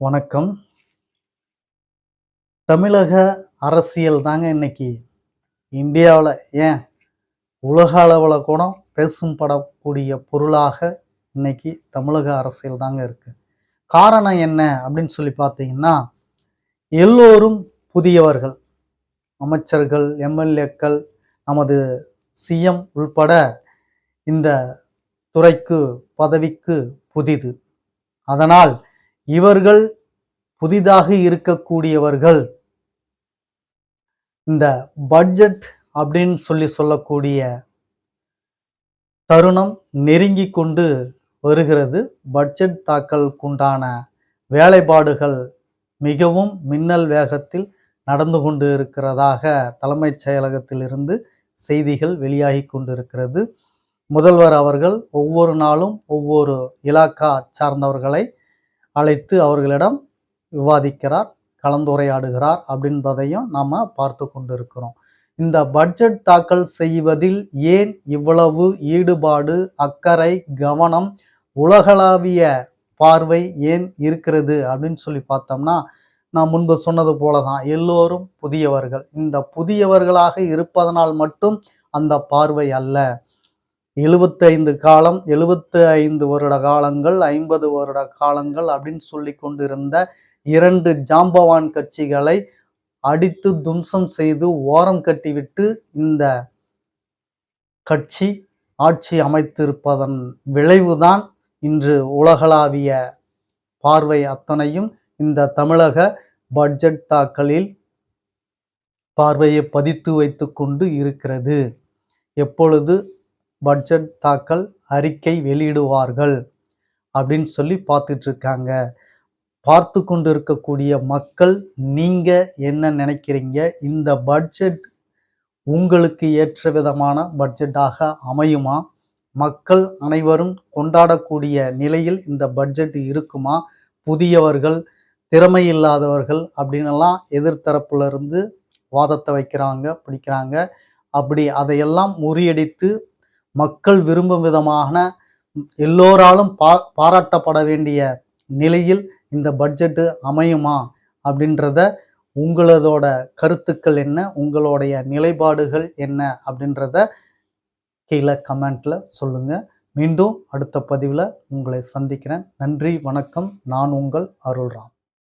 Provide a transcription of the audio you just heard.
வணக்கம். தமிழக அரசியல் தாங்க இன்னைக்கு இந்தியாவுல ஏன் உலக அளவுல கூட பேசும் படக்கூடிய பொருளாக இன்னைக்கு தமிழக அரசியல் தாங்க இருக்கு. காரணம் என்ன அப்படின்னு சொல்லி பார்த்தீங்கன்னா, எல்லோரும் புதியவர்கள். அமைச்சர்கள், எம்எல்ஏக்கள், நமது சிஎம் உள்பட இந்த துறைக்கு, பதவிக்கு புதிது. அதனால் இவர்கள் புதிதாக இருக்கக்கூடியவர்கள் இந்த பட்ஜெட் அப்படின்னு சொல்லக்கூடிய தருணம் நெருங்கி கொண்டு வருகிறது. பட்ஜெட் தாக்கலுக்குண்டான வேலைப்பாடுகள் மிகவும் மின்னல் வேகத்தில் நடந்து கொண்டு இருக்கிறதாக தலைமைச் செயலகத்திலிருந்து செய்திகள் வெளியாகி கொண்டிருக்கிறது. முதல்வர் அவர்கள் ஒவ்வொரு நாளும் ஒவ்வொரு இலாக்கா சார்ந்தவர்களை அழைத்து அவர்களிடம் விவாதிக்கிறார், கலந்துரையாடுகிறார் அப்படின்றதையும் நாம பார்த்து கொண்டிருக்கிறோம். இந்த பட்ஜெட் தாக்கல் செய்வதில் ஏன் இவ்வளவு ஈடுபாடு, அக்கறை, கவனம், உலகளாவிய பார்வை ஏன் இருக்கிறது அப்படின்னு சொல்லி பார்த்தோம்னா, நான் முன்பு சொன்னது போலதான் எல்லோரும் புதியவர்கள். இந்த புதியவர்களாக இருப்பதனால் மட்டும் அந்த பார்வை அல்ல. 75 வருட காலங்கள், 50 வருட காலங்கள் அப்படின்னு சொல்லி கொண்டிருந்த 2 ஜாம்பவான் கட்சிகளை அடித்து தும்சம் செய்து ஓரம் கட்டிவிட்டு இந்த கட்சி ஆட்சி அமைத்திருப்பதன் விளைவுதான் இன்று உலகளாவிய பார்வை அத்தனையும் இந்த தமிழக பட்ஜெட் தாக்கலில் பார்வையை பதித்து வைத்து கொண்டு இருக்கிறது. எப்பொழுது பட்ஜெட் தாக்கல் அறிக்கை வெளியிடுவார்கள் அப்படின்னு சொல்லி பார்த்துட்டு இருக்காங்க. பார்த்து கொண்டு இருக்கக்கூடிய மக்கள், நீங்க என்ன நினைக்கிறீங்க? இந்த பட்ஜெட் உங்களுக்கு ஏற்ற விதமான பட்ஜெட்டாக அமையுமா? மக்கள் அனைவரும் கொண்டாடக்கூடிய நிலையில் இந்த பட்ஜெட் இருக்குமா? புதியவர்கள், திறமை இல்லாதவர்கள் அப்படின்னெல்லாம் எதிர்த்தரப்புல இருந்து வாதத்தை வைக்கிறாங்க, பிடிக்கிறாங்க. அப்படி அதையெல்லாம் முறியடித்து மக்கள் விரும்பும் விதமான எல்லோராலும் பாராட்டப்பட வேண்டிய நிலையில் இந்த பட்ஜெட்டு அமையுமா அப்படின்றத உங்களதோட கருத்துக்கள் என்ன, உங்களுடைய நிலைப்பாடுகள் என்ன அப்படின்றத கீழே கமெண்ட்ல சொல்லுங்க. மீண்டும் அடுத்த பதிவில் உங்களை சந்திக்கிறேன். நன்றி, வணக்கம். நான் உங்கள் அருள்ராம்.